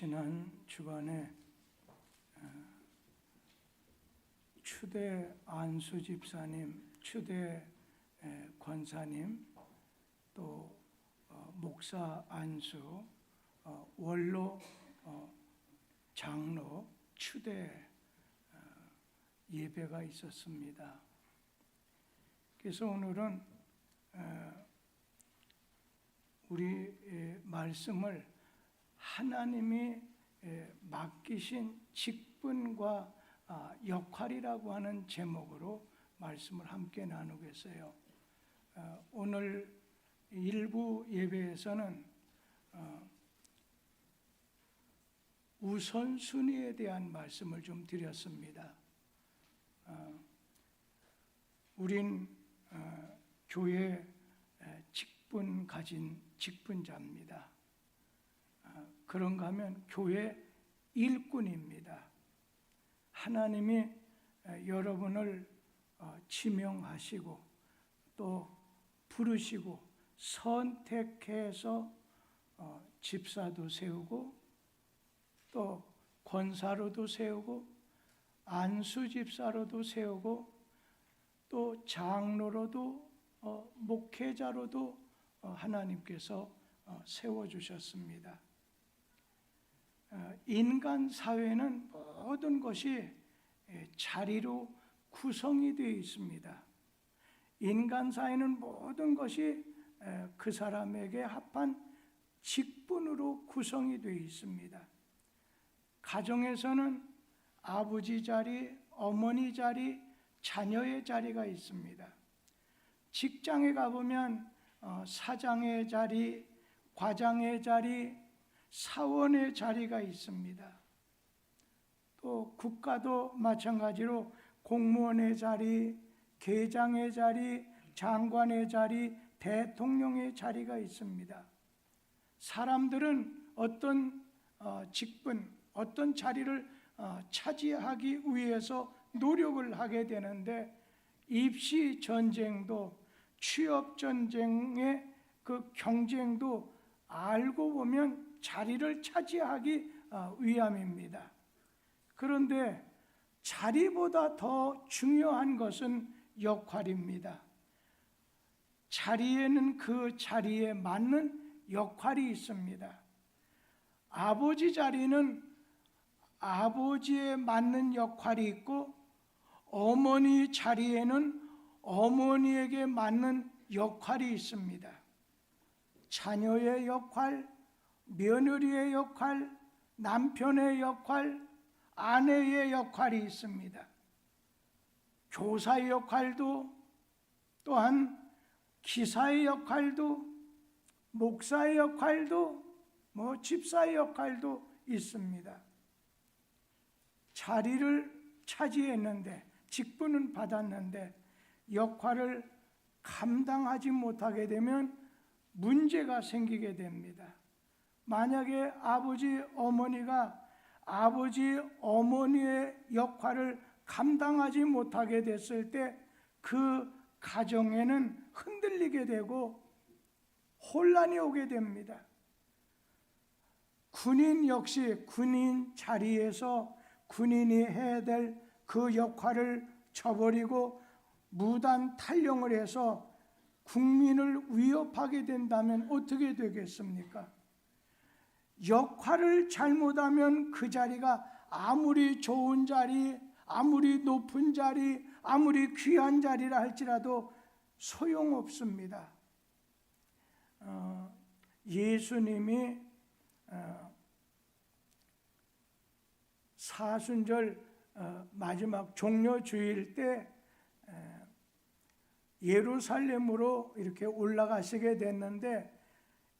지난 주간에 추대 안수 집사님, 추대 권사님, 또 목사 안수, 원로 장로 추대 예배가 있었습니다. 그래서 오늘은 우리 말씀을 하나님이 맡기신 직분과 역할이라고 하는 제목으로 말씀을 함께 나누겠어요. 오늘 일부 예배에서는 우선순위에 대한 말씀을 좀 드렸습니다. 우린 교회 직분 가진 직분자입니다. 그런가 하면 교회 일꾼입니다. 하나님이 여러분을 지명하시고 또 부르시고 선택해서 집사도 세우고 또 권사로도 세우고 안수 집사로도 세우고 또 장로로도 목회자로도 하나님께서 세워주셨습니다. 인간 사회는 모든 것이 자리로 구성이 되어 있습니다. 인간 사회는 모든 것이 그 사람에게 합한 직분으로 구성이 되어 있습니다. 가정에서는 아버지 자리, 어머니 자리, 자녀의 자리가 있습니다. 직장에 가보면 사장의 자리, 과장의 자리, 사원의 자리가 있습니다. 또 국가도 마찬가지로 공무원의 자리, 계장의 자리, 장관의 자리, 대통령의 자리가 있습니다. 사람들은 어떤 직분, 어떤 자리를 차지하기 위해서 노력을 하게 되는데 입시 전쟁도 취업 전쟁의 그 경쟁도 알고 보면 자리를 차지하기 위함입니다. 그런데 자리보다 더 중요한 것은 역할입니다. 자리에는 그 자리에 맞는 역할이 있습니다. 아버지 자리는 아버지에 맞는 역할이 있고 어머니 자리에는 어머니에게 맞는 역할이 있습니다. 자녀의 역할, 며느리의 역할, 남편의 역할, 아내의 역할이 있습니다. 교사의 역할도 또한 기사의 역할도 목사의 역할도 집사의 역할도 있습니다. 자리를 차지했는데 직분은 받았는데 역할을 감당하지 못하게 되면 문제가 생기게 됩니다. 만약에 아버지 어머니가 아버지 어머니의 역할을 감당하지 못하게 됐을 때 그 가정에는 흔들리게 되고 혼란이 오게 됩니다. 군인 역시 군인 자리에서 군인이 해야 될 그 역할을 저버리고 무단 탈영을 해서 국민을 위협하게 된다면 어떻게 되겠습니까? 역할을 잘못하면 그 자리가 아무리 좋은 자리, 아무리 높은 자리, 아무리 귀한 자리라 할지라도 소용없습니다. 예수님이 사순절 마지막 종려 주일 때 예루살렘으로 이렇게 올라가시게 됐는데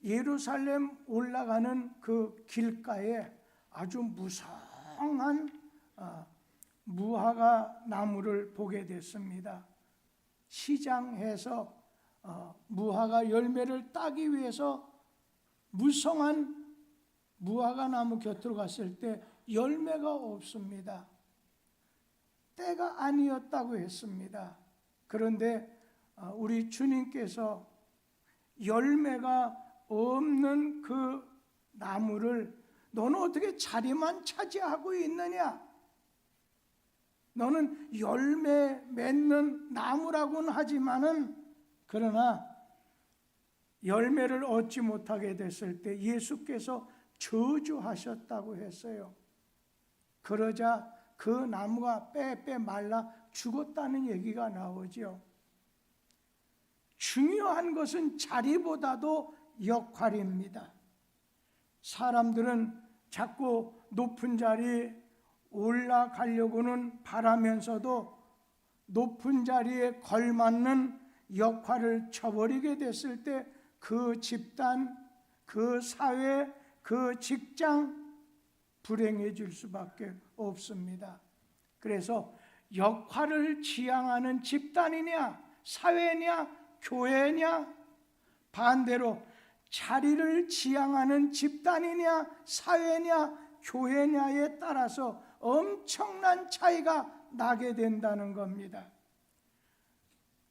예루살렘 올라가는 그 길가에 아주 무성한 무화과 나무를 보게 됐습니다. 시장에서 무화과 열매를 따기 위해서 무성한 무화과 나무 곁으로 갔을 때 열매가 없습니다. 때가 아니었다고 했습니다. 그런데 우리 주님께서 열매가 없는 그 나무를 너는 어떻게 자리만 차지하고 있느냐? 너는 열매 맺는 나무라고는 하지만은 그러나 열매를 얻지 못하게 됐을 때 예수께서 저주하셨다고 했어요. 그러자 그 나무가 빼빼 말라 죽었다는 얘기가 나오죠. 중요한 것은 자리보다도 역할입니다. 사람들은 자꾸 높은 자리에 올라가려고는 바라면서도 높은 자리에 걸맞는 역할을 쳐버리게 됐을 때 그 집단, 그 사회, 그 직장 불행해질 수밖에 없습니다. 그래서 역할을 지향하는 집단이냐, 사회냐, 교회냐, 반대로 자리를 지향하는 집단이냐, 사회냐, 교회냐에 따라서 엄청난 차이가 나게 된다는 겁니다.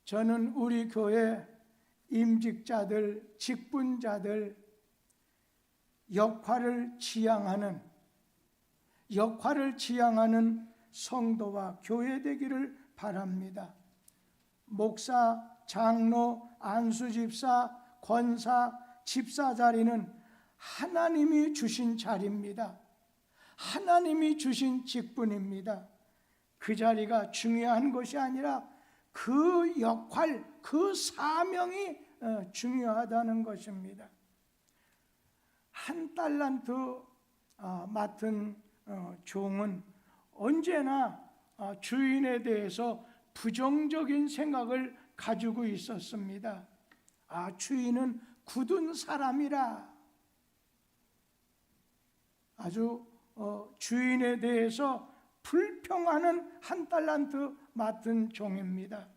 저는 우리 교회 임직자들, 직분자들 역할을 지향하는 성도와 교회 되기를 바랍니다. 목사, 장로, 안수집사, 권사, 집사 자리는 하나님이 주신 자리입니다. 하나님이 주신 직분입니다. 그 자리가 중요한 것이 아니라 그 역할, 그 사명이 중요하다는 것입니다. 한 달란트 맡은 종은 언제나 주인에 대해서 부정적인 생각을 가지고 있었습니다. 주인은 굳은 사람이라, 아주 주인에 대해서 불평하는 한 달란트 맡은 종입니다.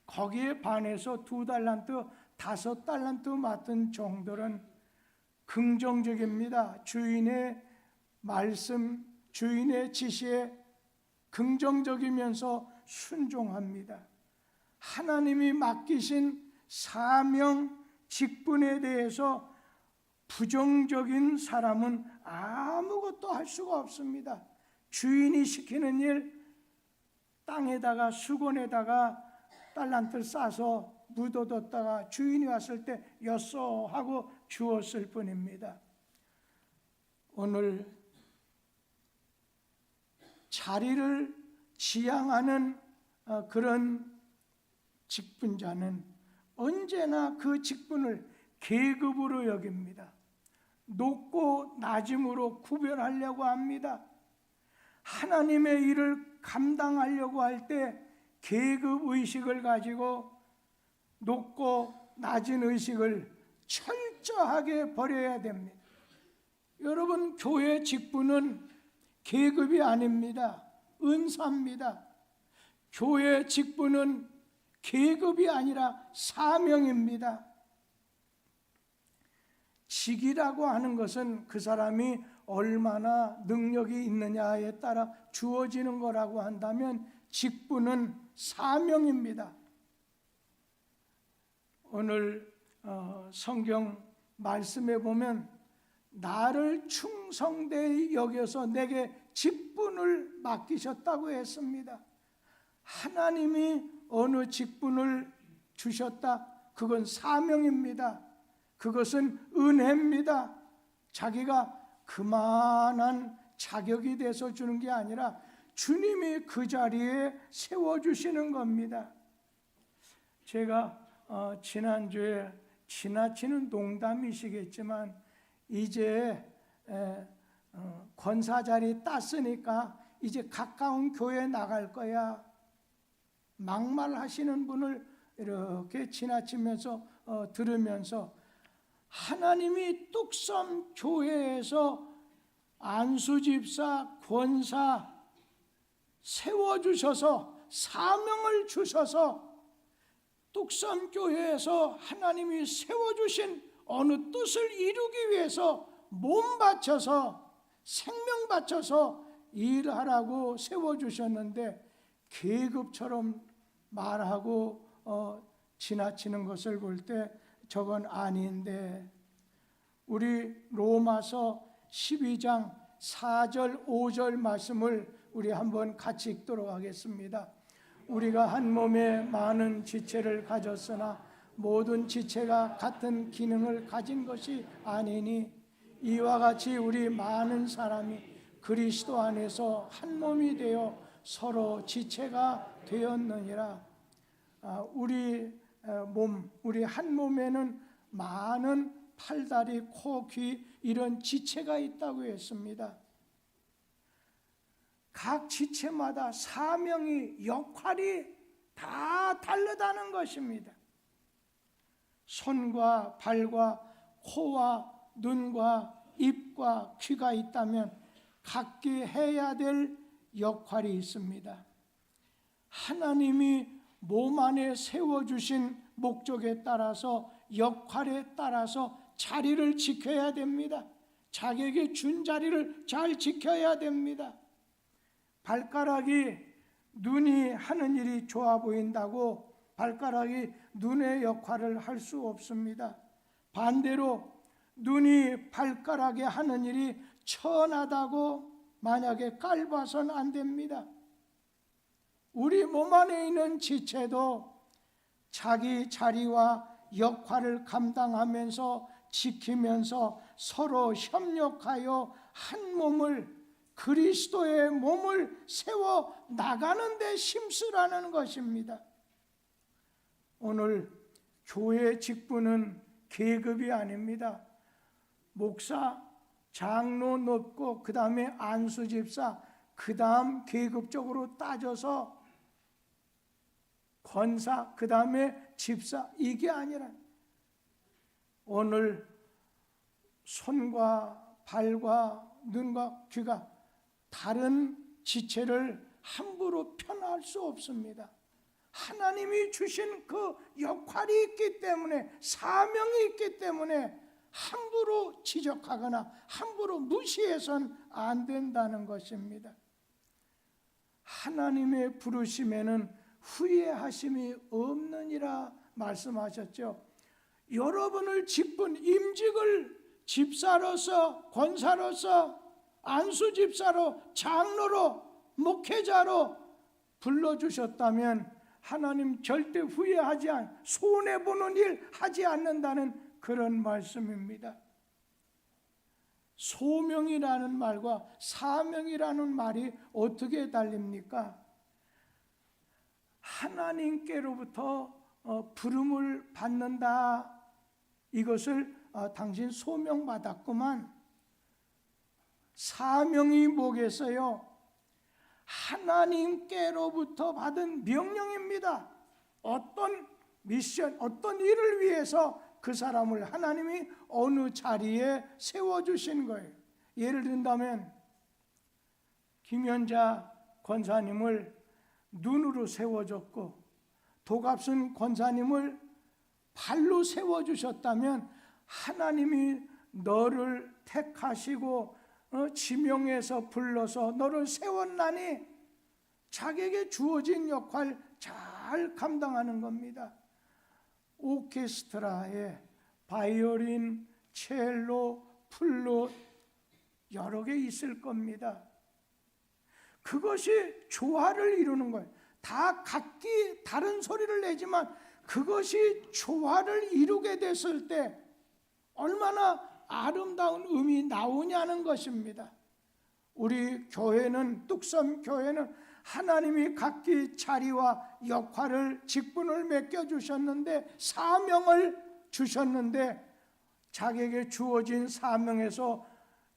거기에 반해서 2달란트, 5달란트 맡은 종들은 긍정적입니다. 주인의 말씀, 주인의 지시에 긍정적이면서 순종합니다. 하나님이 맡기신 사명, 직분에 대해서 부정적인 사람은 아무것도 할 수가 없습니다. 주인이 시키는 일, 땅에다가 수건에다가 달란트를 싸서 묻어뒀다가 주인이 왔을 때 였어 하고 주었을 뿐입니다. 오늘 자리를 지향하는 그런 직분자는 언제나 그 직분을 계급으로 여깁니다. 높고 낮음으로 구별하려고 합니다. 하나님의 일을 감당하려고 할 때 계급 의식을 가지고 높고 낮은 의식을 철저하게 버려야 됩니다. 여러분, 교회 직분은 계급이 아닙니다. 은사입니다. 교회 직분은 계급이 아니라 사명입니다. 직이라고 하는 것은 그 사람이 얼마나 능력이 있느냐에 따라 주어지는 거라고 한다면 직분은 사명입니다. 오늘 성경 말씀에 보면 나를 충성되이 여겨서 내게 직분을 맡기셨다고 했습니다. 하나님이 어느 직분을 주셨다, 그건 사명입니다. 그것은 은혜입니다. 자기가 그만한 자격이 돼서 주는 게 아니라 주님이 그 자리에 세워주시는 겁니다. 제가 지난주에 지나치는 농담이시겠지만 이제 권사 자리 땄으니까 이제 가까운 교회 나갈 거야, 막말하시는 분을 이렇게 지나치면서 들으면서 하나님이 뚝섬 교회에서 안수집사, 권사 세워주셔서 사명을 주셔서 뚝섬 교회에서 하나님이 세워주신 어느 뜻을 이루기 위해서 몸 바쳐서 생명 바쳐서 일하라고 세워주셨는데 계급처럼 말하고 지나치는 것을 볼 때 저건 아닌데, 우리 로마서 12장 4절 5절 말씀을 우리 한번 같이 읽도록 하겠습니다. 우리가 한 몸에 많은 지체를 가졌으나 모든 지체가 같은 기능을 가진 것이 아니니 이와 같이 우리 많은 사람이 그리스도 안에서 한 몸이 되어 서로 지체가 되었느니라. 우리 한 몸에는 많은 팔다리, 코, 귀 이런 지체가 있다고 했습니다. 각 지체마다 사명이, 역할이 다 다르다는 것입니다. 손과 발과 코와 눈과 입과 귀가 있다면 각기 해야 될 역할이 있습니다. 하나님이 몸 안에 세워주신 목적에 따라서, 역할에 따라서 자리를 지켜야 됩니다. 자기에게 준 자리를 잘 지켜야 됩니다. 발가락이 눈이 하는 일이 좋아 보인다고 발가락이 눈의 역할을 할 수 없습니다. 반대로 눈이 발가락에 하는 일이 천하다고 만약에 깔봐선 안 됩니다. 우리 몸 안에 있는 지체도 자기 자리와 역할을 감당하면서 지키면서 서로 협력하여 한 몸을, 그리스도의 몸을 세워 나가는 데 힘쓰라는 것입니다. 오늘 교회 직분은 계급이 아닙니다. 목사, 장로 높고 그 다음에 안수집사, 그 다음 계급적으로 따져서 권사, 그 다음에 집사, 이게 아니라 오늘 손과 발과 눈과 귀가 다른 지체를 함부로 편할 수 없습니다. 하나님이 주신 그 역할이 있기 때문에, 사명이 있기 때문에 함부로 지적하거나 함부로 무시해서는 안 된다는 것입니다. 하나님의 부르심에는 후회하심이 없느니라 말씀하셨죠. 여러분을 직분, 임직을 집사로서, 권사로서, 안수집사로, 장로로, 목회자로 불러주셨다면 하나님 절대 후회하지 않, 손해보는 일 하지 않는다는 그런 말씀입니다. 소명이라는 말과 사명이라는 말이 어떻게 달립니까? 하나님께로부터 부름을 받는다, 이것을 당신 소명받았구만. 사명이 뭐겠어요? 하나님께로부터 받은 명령입니다. 어떤 미션, 어떤 일을 위해서 그 사람을 하나님이 어느 자리에 세워주신 거예요. 예를 든다면 김연자 권사님을 눈으로 세워줬고 도갑순 권사님을 발로 세워주셨다면 하나님이 너를 택하시고 지명해서 불러서 너를 세웠나니 자기에게 주어진 역할 잘 감당하는 겁니다. 오케스트라에 바이올린, 첼로, 플룻 여러 개 있을 겁니다. 그것이 조화를 이루는 거예요. 다 각기 다른 소리를 내지만 그것이 조화를 이루게 됐을 때 얼마나 아름다운 음이 나오냐는 것입니다. 우리 교회는, 뚝섬 교회는 하나님이 각기 자리와 역할을, 직분을 맡겨주셨는데, 사명을 주셨는데 자기에게 주어진 사명에서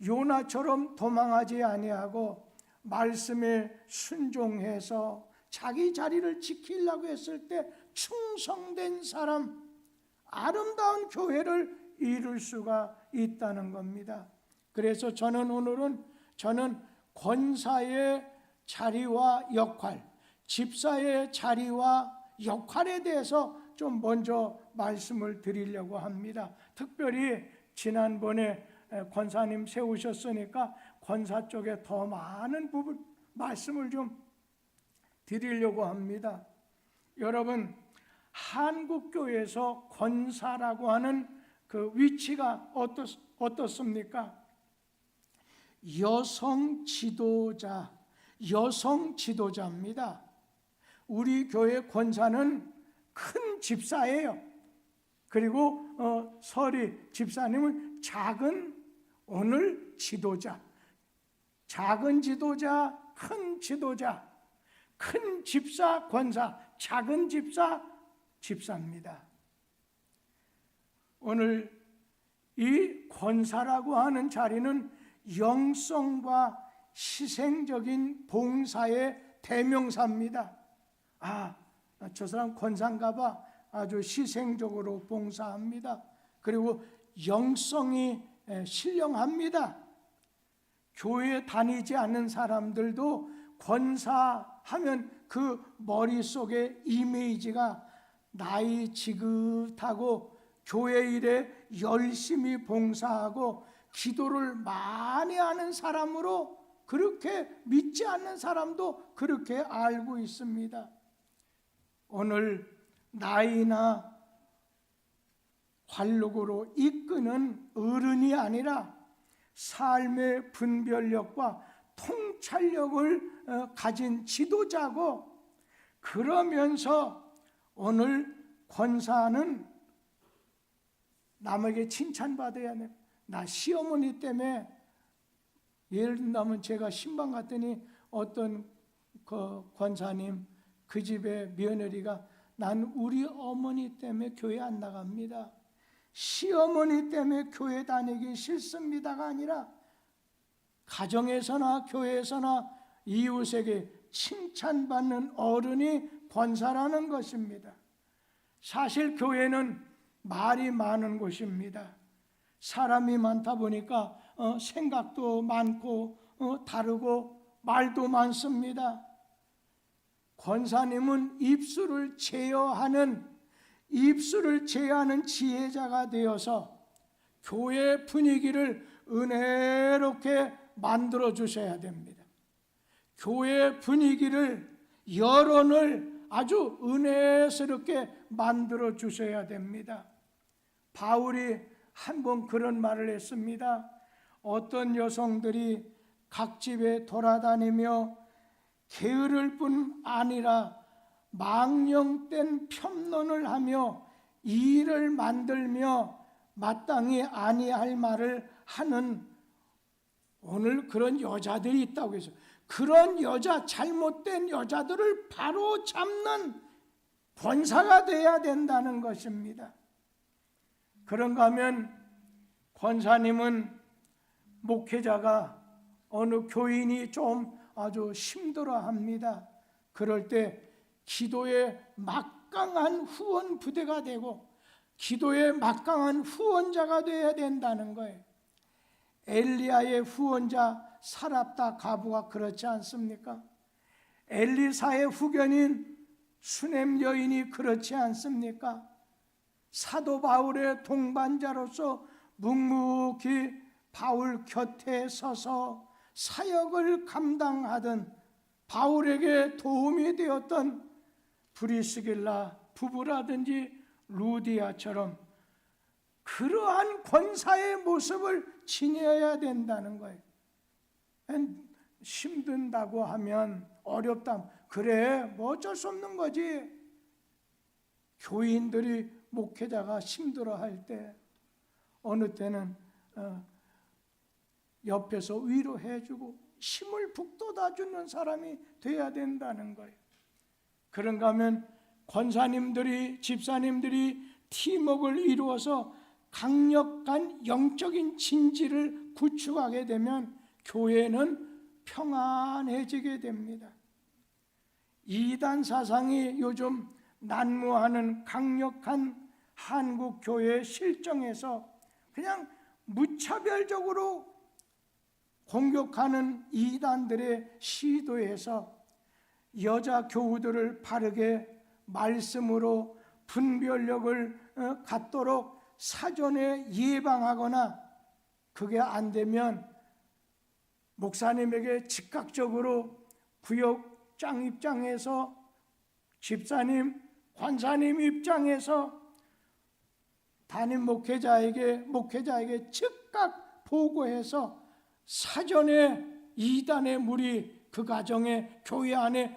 요나처럼 도망하지 아니하고 말씀에 순종해서 자기 자리를 지키려고 했을 때 충성된 사람, 아름다운 교회를 이룰 수가 있다는 겁니다. 그래서 오늘은 권사의 자리와 역할, 집사의 자리와 역할에 대해서 좀 먼저 말씀을 드리려고 합니다. 특별히 지난번에 권사님 세우셨으니까 권사 쪽에 더 많은 부분 말씀을 좀 드리려고 합니다. 여러분, 한국교회에서 권사라고 하는 그 위치가 어떻습니까? 여성 지도자입니다. 우리 교회 권사는 큰 집사예요. 그리고 서리 집사님은 오늘 지도자, 작은 지도자, 큰 지도자, 큰 집사 권사, 작은 집사 집사입니다. 오늘 이 권사라고 하는 자리는 영성과 희생적인 봉사의 대명사입니다. 저 사람 권사인가 봐. 아주 희생적으로 봉사합니다. 그리고 영성이 신령합니다. 교회 다니지 않는 사람들도 권사하면 그 머릿속에 이미지가 나이 지긋하고 교회 일에 열심히 봉사하고 기도를 많이 하는 사람으로, 그렇게 믿지 않는 사람도 그렇게 알고 있습니다. 오늘 나이나 관록으로 이끄는 어른이 아니라 삶의 분별력과 통찰력을 가진 지도자고, 그러면서 오늘 권사는 남에게 칭찬받아야 돼. 나 시어머니 때문에, 예를 든다면 제가 신방 갔더니 어떤 그 권사님, 그 집의 며느리가 난 우리 어머니 때문에 교회 안 나갑니다. 시어머니 때문에 교회 다니기 싫습니다가 아니라 가정에서나 교회에서나 이웃에게 칭찬받는 어른이 권사라는 것입니다. 사실 교회는 말이 많은 곳입니다. 사람이 많다 보니까 생각도 많고 다르고 말도 많습니다. 권사님은 입술을 제어하는 지혜자가 되어서 교회 분위기를 은혜롭게 만들어 주셔야 됩니다. 교회 분위기를, 여론을 아주 은혜스럽게 만들어 주셔야 됩니다. 바울이 한 번 그런 말을 했습니다. 어떤 여성들이 각 집에 돌아다니며 게으를 뿐 아니라 망령된 편론을 하며 이의를 만들며 마땅히 아니할 말을 하는 오늘 그런 여자들이 있다고 해서, 그런 여자, 잘못된 여자들을 바로 잡는 권사가 돼야 된다는 것입니다. 그런가 하면 권사님은 목회자가 어느 교인이 좀 아주 힘들어합니다. 그럴 때 기도에 막강한 후원 부대가 되고 기도에 막강한 후원자가 되어야 된다는 거예요. 엘리야의 후원자 사랍다 가부가 그렇지 않습니까? 엘리사의 후견인 수넴 여인이 그렇지 않습니까? 사도 바울의 동반자로서 묵묵히 바울 곁에 서서 사역을 감당하던 바울에게 도움이 되었던 브리스길라 부부라든지 루디아처럼 그러한 권사의 모습을 지녀야 된다는 거예요. 힘든다고 하면, 어렵다, 그래 뭐 어쩔 수 없는 거지. 교인들이 목회자가 힘들어할 때 어느 때는 옆에서 위로해주고 힘을 북돋아주는 사람이 돼야 된다는 거예요. 그런가 하면 권사님들이, 집사님들이 팀워크를 이루어서 강력한 영적인 진지를 구축하게 되면 교회는 평안해지게 됩니다. 이단 사상이 요즘 난무하는 강력한 한국 교회 실정에서 그냥 무차별적으로 공격하는 이단들의 시도에서 여자 교우들을 바르게 말씀으로 분별력을 갖도록 사전에 예방하거나, 그게 안 되면 목사님에게 즉각적으로 구역장 입장에서, 집사님, 권사님 입장에서 담임 목회자에게 즉각 보고해서 사전에 이단의 물이 그 가정에 교회 안에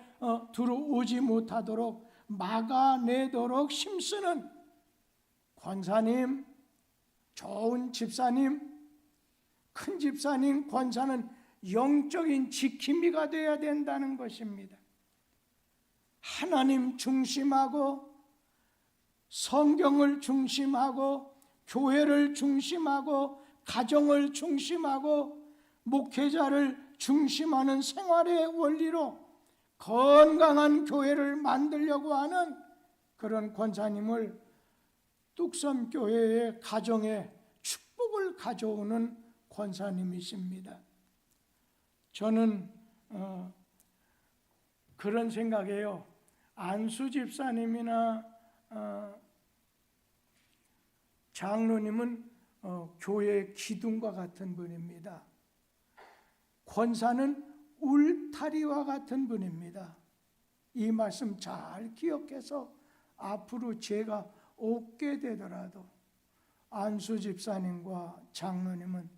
들어오지 못하도록 막아내도록 힘쓰는 권사님, 좋은 집사님, 큰 집사님, 권사는 영적인 지킴이가 되어야 된다는 것입니다. 하나님 중심하고 성경을 중심하고 교회를 중심하고 가정을 중심하고 목회자를 중심하는 생활의 원리로 건강한 교회를 만들려고 하는 그런 권사님을 뚝섬교회의 가정에 축복을 가져오는 권사님이십니다. 저는 그런 생각이에요. 안수 집사님이나 장로님은 교회의 기둥과 같은 분입니다. 권사는 울타리와 같은 분입니다. 이 말씀 잘 기억해서 앞으로 제가 없게 되더라도 안수 집사님과 장로님은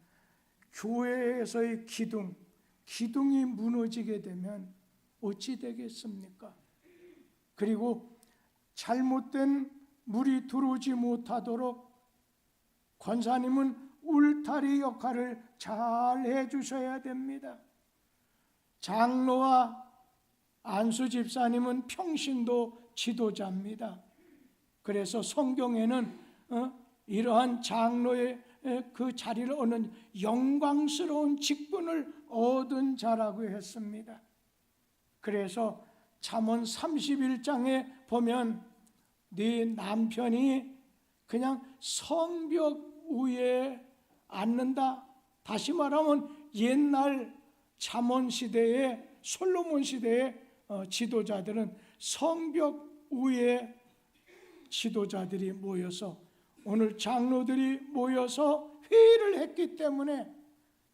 교회에서의 기둥이 무너지게 되면 어찌 되겠습니까? 그리고 잘못된 물이 들어오지 못하도록 권사님은 울타리 역할을 잘 해주셔야 됩니다. 장로와 안수 집사님은 평신도 지도자입니다. 그래서 성경에는 이러한 장로의 그 자리를 얻는 영광스러운 직분을 얻은 자라고 했습니다. 그래서 잠언 31장에 보면 네 남편이 그냥 성벽 위에 앉는다. 다시 말하면 옛날 잠언 시대에 솔로몬 시대의 지도자들은 성벽 위에 지도자들이 모여서 오늘 장로들이 모여서 회의를 했기 때문에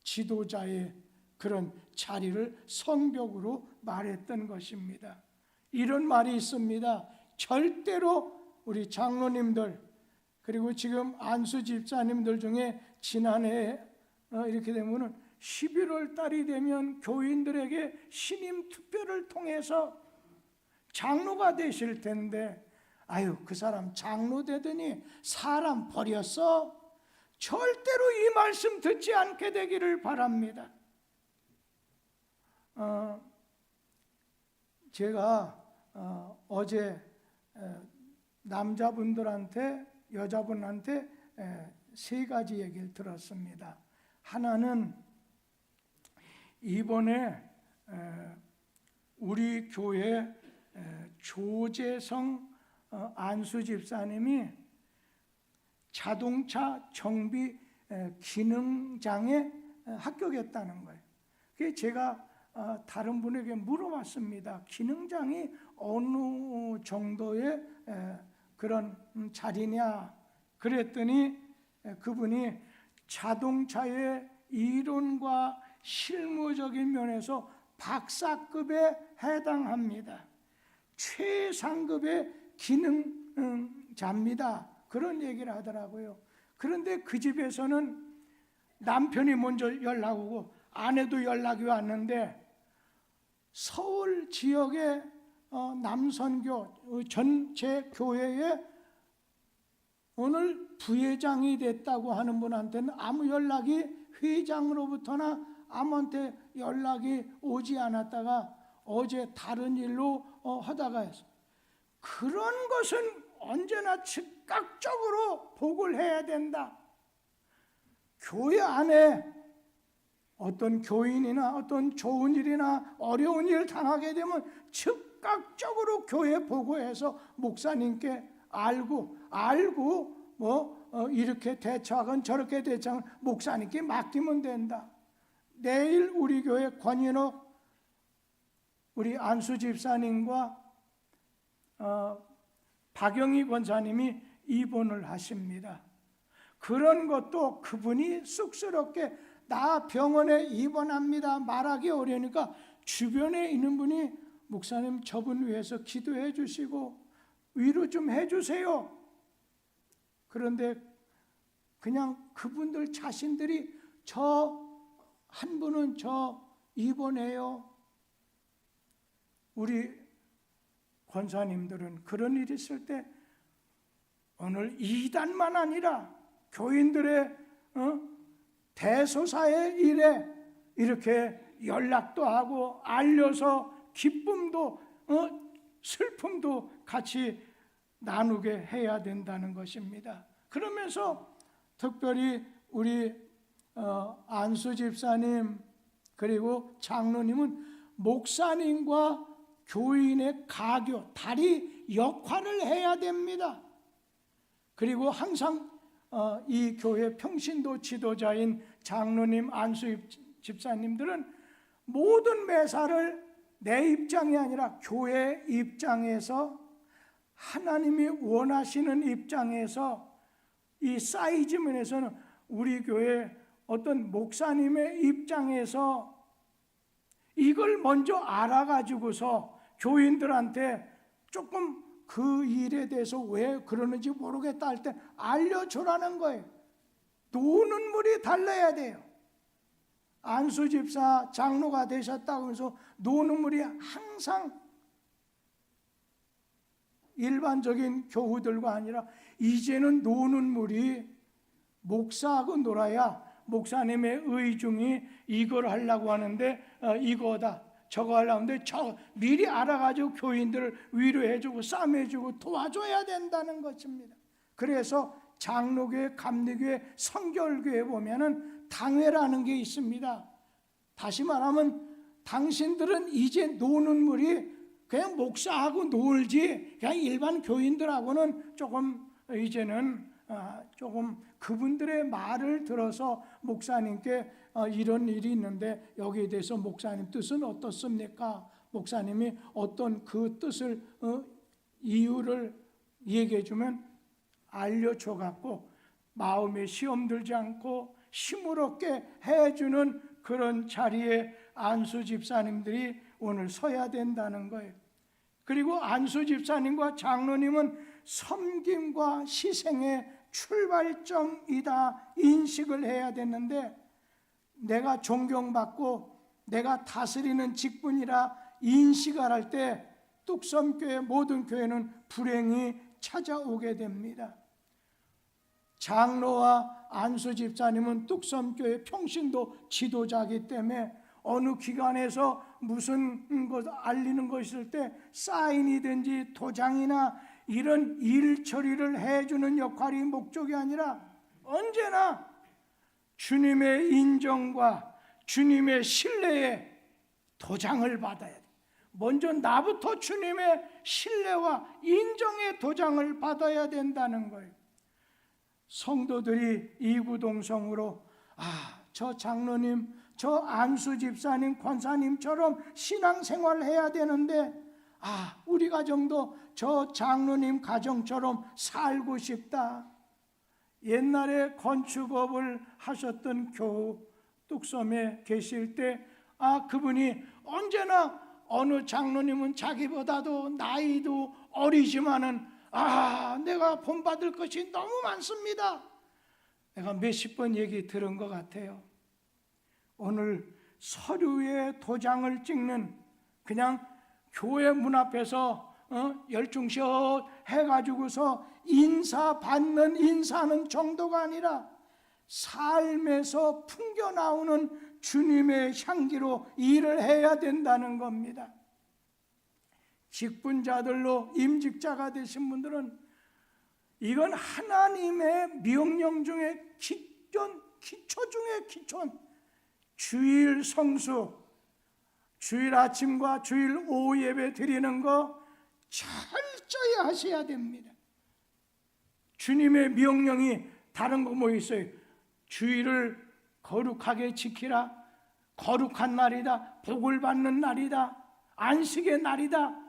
지도자의 그런 자리를 성벽으로 말했던 것입니다. 이런 말이 있습니다. 절대로 우리 장로님들 그리고 지금 안수 집사님들 중에 지난해 이렇게 되면은 11월 달이 되면 교인들에게 신임 투표를 통해서 장로가 되실 텐데 아유 그 사람 장로 되더니 사람 버렸어? 절대로 이 말씀 듣지 않게 되기를 바랍니다. 제가 어제 남자분들한테 여자분한테 세 가지 얘기를 들었습니다. 하나는 이번에 우리 교회 조재성 안수 집사님이 자동차 정비 기능장에 합격했다는 거예요. 그래서 제가 다른 분에게 물어봤습니다. 기능장이 어느 정도의 그런 자리냐? 그랬더니 그분이 자동차의 이론과 실무적인 면에서 박사급에 해당합니다. 최상급의 기능자입니다. 그런 얘기를 하더라고요. 그런데 그 집에서는 남편이 먼저 연락 오고 아내도 연락이 왔는데 서울 지역의 남선교 전체 교회에 오늘 부회장이 됐다고 하는 분한테는 아무 연락이 회장으로부터나 아무한테 연락이 오지 않았다가 어제 다른 일로 하다가 했어. 그런 것은 언제나 즉각적으로 보고를 해야 된다. 교회 안에 어떤 교인이나 어떤 좋은 일이나 어려운 일을 당하게 되면 즉각적으로 교회 보고해서 목사님께 알고 이렇게 대처하건 저렇게 대처하건 목사님께 맡기면 된다. 내일 우리 교회 권인옥 우리 안수 집사님과 박영희 권사님이 입원을 하십니다. 그런 것도 그분이 쑥스럽게 나 병원에 입원합니다 말하기 어려우니까 주변에 있는 분이 목사님 저분 위해서 기도해 주시고 위로 좀 해주세요. 그런데 그냥 그분들 자신들이 저 한 분은 저 입원해요. 우리 권사님들은 그런 일이 있을 때 오늘 이단만 아니라 교인들의 대소사의 일에 이렇게 연락도 하고 알려서 기쁨도 슬픔도 같이 나누게 해야 된다는 것입니다. 그러면서 특별히 우리 안수 집사님 그리고 장로님은 목사님과 교인의 가교, 다리 역할을 해야 됩니다. 그리고 항상 이 교회 평신도 지도자인 장로님, 안수 집사님들은 모든 매사를 내 입장이 아니라 교회 입장에서 하나님이 원하시는 입장에서 이 사이즈면에서는 우리 교회 어떤 목사님의 입장에서 이걸 먼저 알아가지고서 교인들한테 조금 그 일에 대해서 왜 그러는지 모르겠다 할 때 알려주라는 거예요. 노는 물이 달라야 돼요. 안수 집사 장로가 되셨다고 해서 노는 물이 항상 일반적인 교우들과 아니라 이제는 노는 물이 목사하고 놀아야 목사님의 의중이 이걸 하려고 하는데 이거다 저거 하려고 하는데 미리 알아가지고 교인들을 위로해주고 싸매주고 도와줘야 된다는 것입니다. 그래서 장로교회, 감리교회, 성결교회 보면은 당회라는 게 있습니다. 다시 말하면 당신들은 이제 노는 물이 그냥 목사하고 놀지 그냥 일반 교인들하고는 조금 이제는 조금 그분들의 말을 들어서 목사님께 이런 일이 있는데 여기에 대해서 목사님 뜻은 어떻습니까? 목사님이 어떤 그 뜻을 이유를 얘기해 주면 알려줘 갖고 마음에 시험 들지 않고 힘을 얻게 해주는 그런 자리에 안수 집사님들이 오늘 서야 된다는 거예요. 그리고 안수 집사님과 장로님은 섬김과 희생의 출발점이다 인식을 해야 되는데 내가 존경받고 내가 다스리는 직분이라 인식을 할 때 뚝섬교회 모든 교회는 불행이 찾아오게 됩니다. 장로와 안수 집사님은 뚝섬교회 평신도 지도자이기 때문에 어느 기관에서 무슨 것 알리는 것 있을 때 사인이든지 도장이나 이런 일 처리를 해주는 역할이 목적이 아니라 언제나 주님의 인정과 주님의 신뢰에 도장을 받아야 돼. 먼저 나부터 주님의 신뢰와 인정의 도장을 받아야 된다는 거예요. 성도들이 이구동성으로 저 장로님, 저 안수 집사님, 권사님처럼 신앙생활을 해야 되는데 우리 가정도 저 장로님 가정처럼 살고 싶다. 옛날에 건축업을 하셨던 교우 뚝섬에 계실 때 그분이 언제나 어느 장로님은 자기보다도 나이도 어리지만은 내가 본받을 것이 너무 많습니다. 내가 몇십 번 얘기 들은 것 같아요. 오늘 서류에 도장을 찍는 그냥 교회 문 앞에서 열중시어 해가지고서 인사받는 인사하는 정도가 아니라 삶에서 풍겨나오는 주님의 향기로 일을 해야 된다는 겁니다. 직분자들로 임직자가 되신 분들은 이건 하나님의 명령 중에 기초 중에 기초. 주일 성수, 주일 아침과 주일 오후 예배 드리는 거 철저히 하셔야 됩니다. 주님의 명령이 다른 거 뭐 있어요? 주일을 거룩하게 지키라. 거룩한 날이다. 복을 받는 날이다. 안식의 날이다.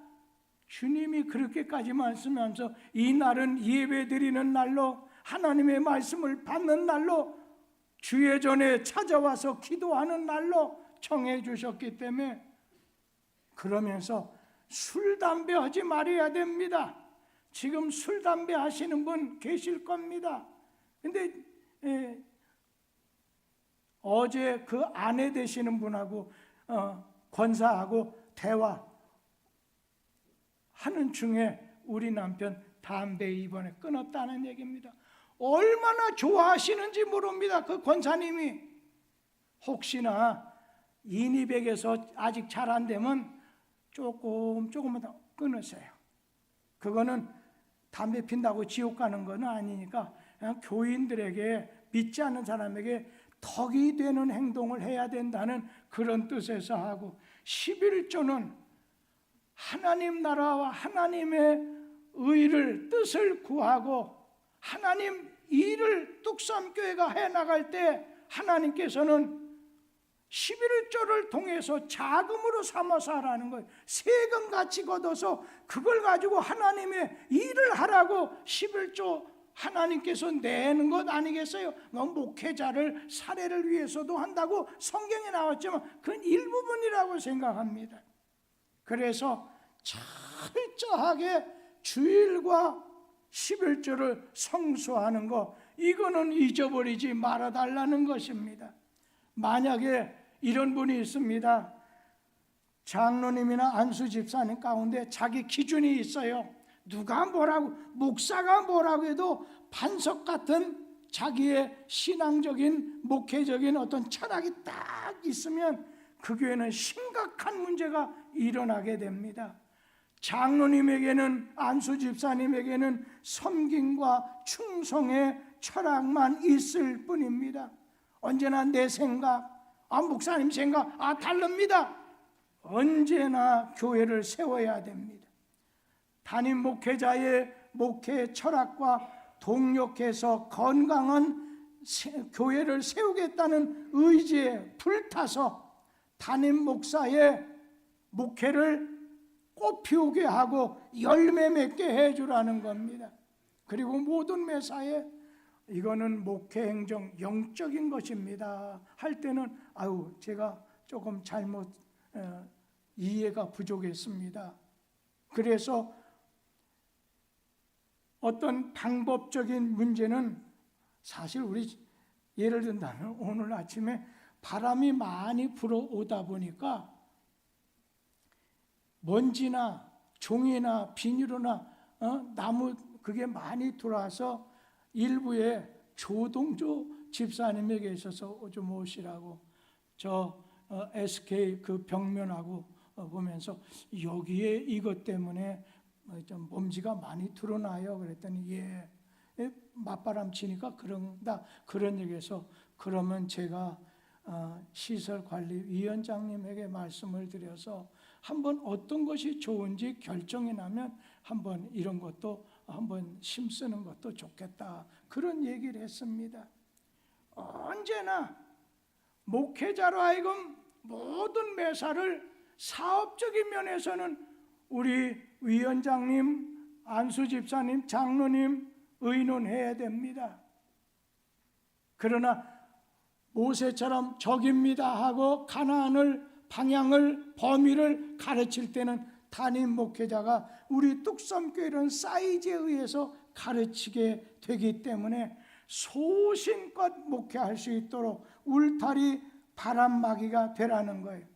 주님이 그렇게까지 말씀하면서 이 날은 예배 드리는 날로 하나님의 말씀을 받는 날로 주의 전에 찾아와서 기도하는 날로 정해 주셨기 때문에 그러면서 술, 담배 하지 말아야 됩니다. 지금 술, 담배 하시는 분 계실 겁니다. 근데 어제 그 아내 되시는 분하고 권사하고 대화하는 중에 우리 남편 담배 이번에 끊었다는 얘기입니다. 얼마나 좋아하시는지 모릅니다. 그 권사님이. 혹시나 인이백에서 아직 잘 안 되면 조금만 더 끊으세요. 그거는 담배 핀다고 지옥 가는 건 아니니까 그냥 교인들에게, 믿지 않는 사람에게 덕이 되는 행동을 해야 된다는 그런 뜻에서 하고, 11조는 하나님 나라와 하나님의 의를, 뜻을 구하고 하나님 일을 뚝섬교회가 해나갈 때 하나님께서는 11조를 통해서 자금으로 삼아서 하라는 거예요. 세금같이 걷어서 그걸 가지고 하나님의 일을 하라고 11조 하나님께서 내는 것 아니겠어요? 목회자를 사례를 위해서도 한다고 성경에 나왔지만 그건 일부분이라고 생각합니다. 그래서 철저하게 주일과 11조를 성수하는 것, 이거는 잊어버리지 말아달라는 것입니다. 만약에 이런 분이 있습니다. 장로님이나 안수 집사님 가운데 자기 기준이 있어요. 누가 뭐라고, 목사가 뭐라고 해도 반석 같은 자기의 신앙적인, 목회적인 어떤 철학이 딱 있으면 그 교회는 심각한 문제가 일어나게 됩니다. 장로님에게는, 안수 집사님에게는 섬김과 충성의 철학만 있을 뿐입니다. 언제나 내 생각, 목사님 생각, 다릅니다. 언제나 교회를 세워야 됩니다. 담임 목회자의 목회 철학과 동력해서 건강한 교회를 세우겠다는 의지에 불타서 담임 목사의 목회를 꽃피우게 하고 열매 맺게 해주라는 겁니다. 그리고 모든 매사에 이거는 목회 행정 영적인 것입니다 할 때는 제가 조금 잘못 이해가 부족했습니다. 그래서 어떤 방법적인 문제는 사실 우리, 예를 든다면 오늘 아침에 바람이 많이 불어오다 보니까 먼지나 종이나 비닐이나 나무 그게 많이 들어와서 일부에 조동조 집사님에게 있어서 좀 오시라고, 저 SK 그 벽면하고 보면서 여기에 이것 때문에 좀 먼지가 많이 드러나요. 그랬더니 맞바람 치니까 그런다, 그런 얘기해서, 그러면 제가 시설관리위원장님에게 말씀을 드려서 한번 어떤 것이 좋은지 결정이 나면 한번 이런 것도 한번 심쓰는 것도 좋겠다, 그런 얘기를 했습니다. 언제나 목회자로 하여금 모든 매사를 사업적인 면에서는 우리 위원장님, 안수집사님, 장로님 의논해야 됩니다. 그러나 모세처럼 적입니다 하고 가나안을, 방향을, 범위를 가르칠 때는 담임 목회자가 우리 뚝섬교회는 사이즈에 의해서 가르치게 되기 때문에 소신껏 목회할 수 있도록 울타리 바람막이가 되라는 거예요.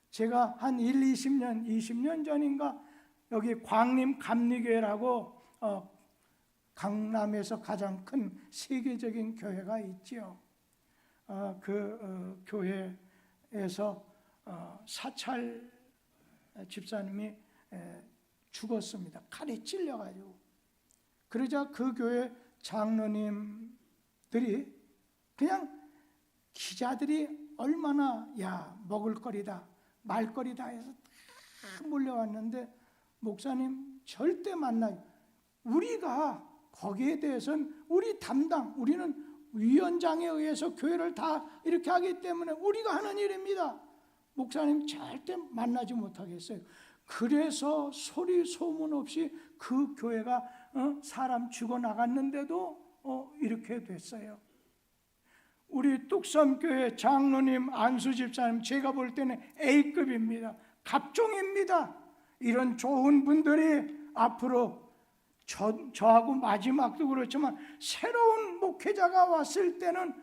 제가 한 20년 전인가 여기 광림 감리교회라고 강남에서 가장 큰 세계적인 교회가 있지요. 그 교회에서 사찰 집사님이 죽었습니다. 칼에 찔려가지고. 그러자 그 교회 장로님들이 그냥 기자들이 얼마나 먹을거리다, 말거리다 해서 다 몰려왔는데, 목사님 절대 만나요. 우리가 거기에 대해서는 우리 담당, 우리는 위원장에 의해서 교회를 다 이렇게 하기 때문에 우리가 하는 일입니다. 목사님 절대 만나지 못하겠어요. 그래서 소리 소문 없이 그 교회가 사람 죽어나갔는데도 이렇게 됐어요. 우리 뚝섬교회 장로님, 안수집사님 제가 볼 때는 A급입니다. 갑종입니다. 이런 좋은 분들이 앞으로 저하고 마지막도 그렇지만 새로운 목회자가 왔을 때는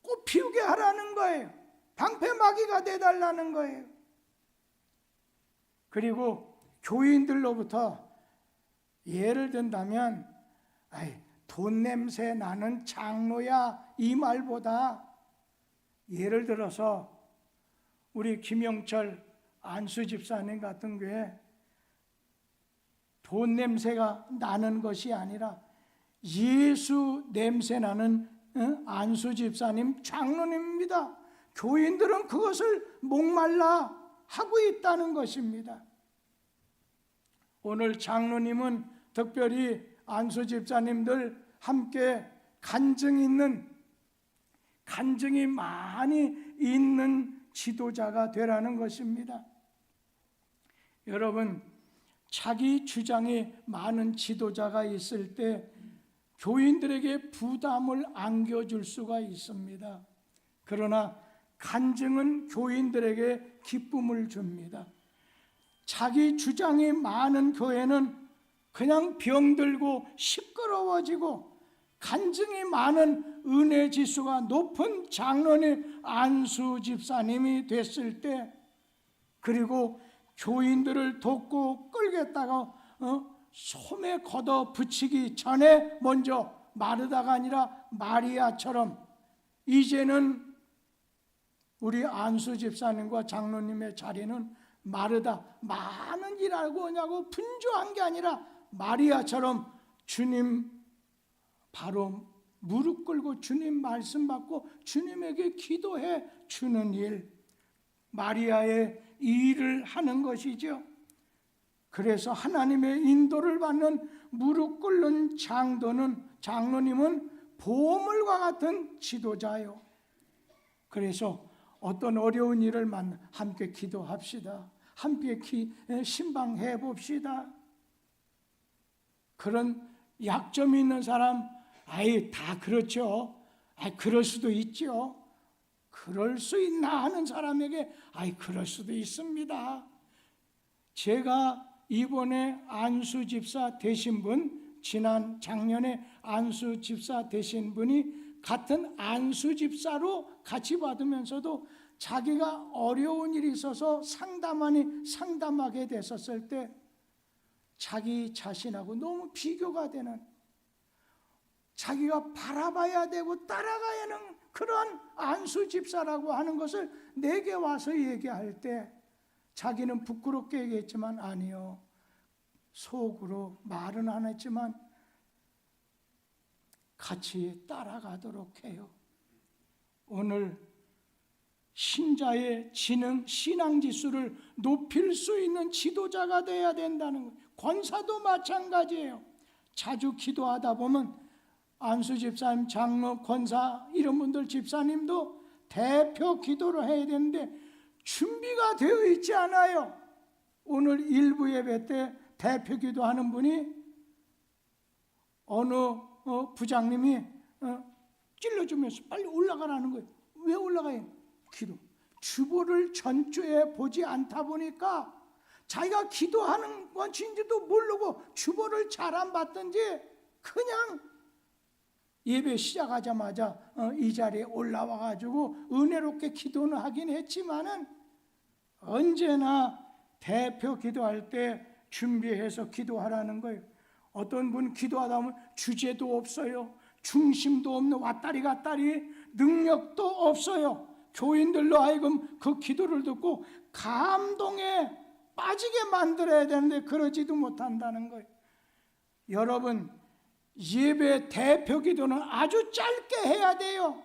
꽃 피우게 하라는 거예요. 방패막이가 돼달라는 거예요. 그리고 교인들로부터 예를 든다면 돈 냄새 나는 장로야 이 말보다 예를 들어서 우리 김영철 안수 집사님 같은 교회 돈 냄새가 나는 것이 아니라 예수 냄새 나는 안수 집사님 장로님입니다. 교인들은 그것을 목말라 하고 있다는 것입니다. 오늘 장로님은 특별히 안수 집사님들 함께 간증이 많이 있는 지도자가 되라는 것입니다. 여러분, 자기 주장이 많은 지도자가 있을 때 교인들에게 부담을 안겨줄 수가 있습니다. 그러나 간증은 교인들에게 기쁨을 줍니다. 자기 주장이 많은 교회는 그냥 병들고 시끄러워지고, 간증이 많은 은혜 지수가 높은 장로님 안수 집사님이 됐을 때, 그리고 교인들을 돕고 끌겠다가 솜에 걷어 붙이기 전에 먼저 마르다가 아니라 마리아처럼 이제는 우리 안수 집사님과 장로님의 자리는 마르다, 많은 일하고 오냐고 분주한 게 아니라 마리아처럼 주님 바로 무릎 꿇고 주님 말씀 받고 주님에게 기도해 주는 일, 마리아의 일을 하는 것이죠. 그래서 하나님의 인도를 받는 무릎 꿇는 장로님은 보물과 같은 지도자요. 그래서 어떤 어려운 일을 함께 기도합시다. 함께 신방해 봅시다. 그런 약점이 있는 사람, 다 그렇죠. 그럴 수도 있죠. 그럴 수 있나 하는 사람에게 그럴 수도 있습니다. 제가 이번에 안수 집사 되신 분, 작년에 안수 집사 되신 분이 같은 안수 집사로 같이 받으면서도 자기가 어려운 일이 있어서 상담하게 됐었을 때 자기 자신하고 너무 비교가 되는, 자기가 바라봐야 되고 따라가야 하는 그런 안수 집사라고 하는 것을 내게 와서 얘기할 때 자기는 부끄럽게 얘기했지만 아니요, 속으로 말은 안 했지만 같이 따라가도록 해요. 오늘 신자의 신앙지수를 높일 수 있는 지도자가 되어야 된다는 거예요. 권사도 마찬가지예요. 자주 기도하다 보면 안수 집사님, 장로, 권사 이런 분들 집사님도 대표 기도를 해야 되는데 준비가 되어 있지 않아요. 오늘 일부 예배 때 대표 기도하는 분이 어느 부장님이 찔러주면서 빨리 올라가라는 거예요. 왜 올라가요? 기도. 주보를 전주에 보지 않다 보니까 자기가 기도하는 건지도 모르고 주보를 잘 안 봤든지 그냥 예배 시작하자마자 이 자리에 올라와 가지고 은혜롭게 기도는 하긴 했지만은 언제나 대표 기도할 때 준비해서 기도하라는 거예요. 어떤 분 기도하다 보면 주제도 없어요. 중심도 없는 왔다리 갔다리 능력도 없어요. 교인들로 하여금 그 기도를 듣고 감동에 빠지게 만들어야 되는데 그러지도 못한다는 거예요. 여러분, 예배 대표 기도는 아주 짧게 해야 돼요.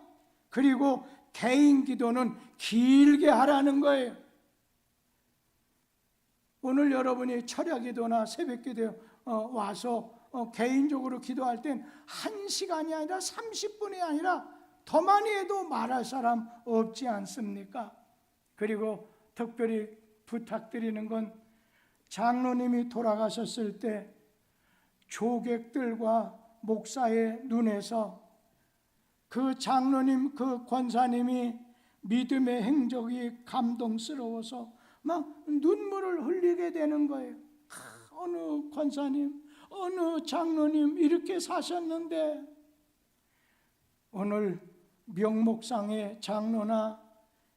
그리고 개인 기도는 길게 하라는 거예요. 오늘 여러분이 철야 기도나 새벽 기도에 와서 개인적으로 기도할 땐 1시간이 아니라 30분이 아니라 더 많이 해도 말할 사람 없지 않습니까? 그리고 특별히 부탁드리는 건 장로님이 돌아가셨을 때 조객들과 목사의 눈에서 그 장로님, 그 권사님이 믿음의 행적이 감동스러워서 막 눈물을 흘리게 되는 거예요. 어느 권사님, 어느 장로님 이렇게 사셨는데 오늘 명목상의 장로나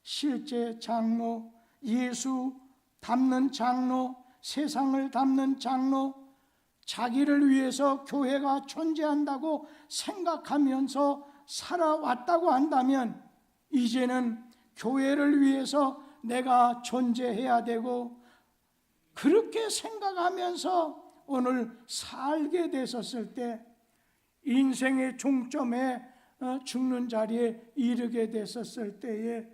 실제 장로, 예수 닮는 장로, 세상을 닮는 장로, 자기를 위해서 교회가 존재한다고 생각하면서 살아왔다고 한다면 이제는 교회를 위해서 내가 존재해야 되고, 그렇게 생각하면서 오늘 살게 되었을 때, 인생의 종점에 죽는 자리에 이르게 됐었을 때에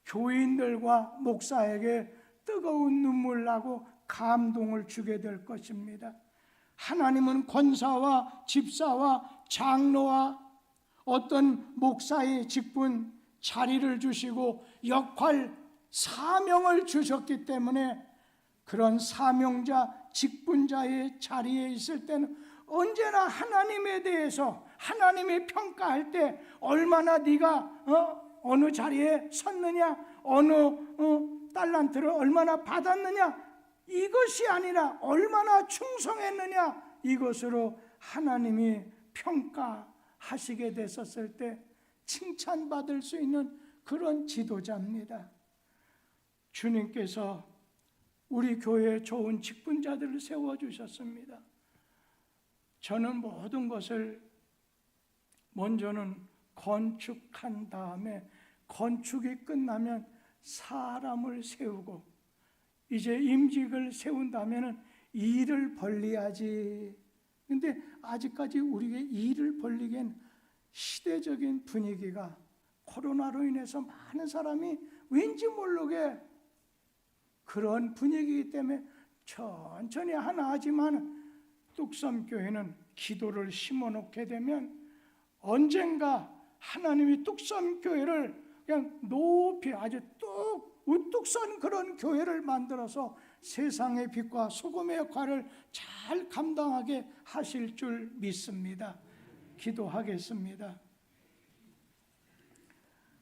교인들과 목사에게 뜨거운 눈물 나고 감동을 주게 될 것입니다. 하나님은 권사와 집사와 장로와 어떤 목사의 직분, 자리를 주시고 역할, 사명을 주셨기 때문에 그런 사명자, 직분자의 자리에 있을 때는 언제나 하나님에 대해서, 하나님이 평가할 때 얼마나 네가 어느 자리에 섰느냐, 어느 달란트를 얼마나 받았느냐, 이것이 아니라 얼마나 충성했느냐, 이것으로 하나님이 평가하시게 됐었을 때 칭찬받을 수 있는 그런 지도자입니다. 주님께서 우리 교회에 좋은 직분자들을 세워주셨습니다. 저는 모든 것을 먼저는 건축한 다음에, 건축이 끝나면 사람을 세우고, 이제 임직을 세운다면 일을 벌려야지. 근데 아직까지 우리에게 일을 벌리기엔 시대적인 분위기가, 코로나로 인해서 많은 사람이 왠지 모르게 그런 분위기이기 때문에 천천히 하나 하지만, 뚝섬교회는 기도를 심어놓게 되면 언젠가 하나님이 뚝섬교회를 그냥 높이 아주 우뚝 선 그런 교회를 만들어서 세상의 빛과 소금의 역할을 잘 감당하게 하실 줄 믿습니다. 기도하겠습니다.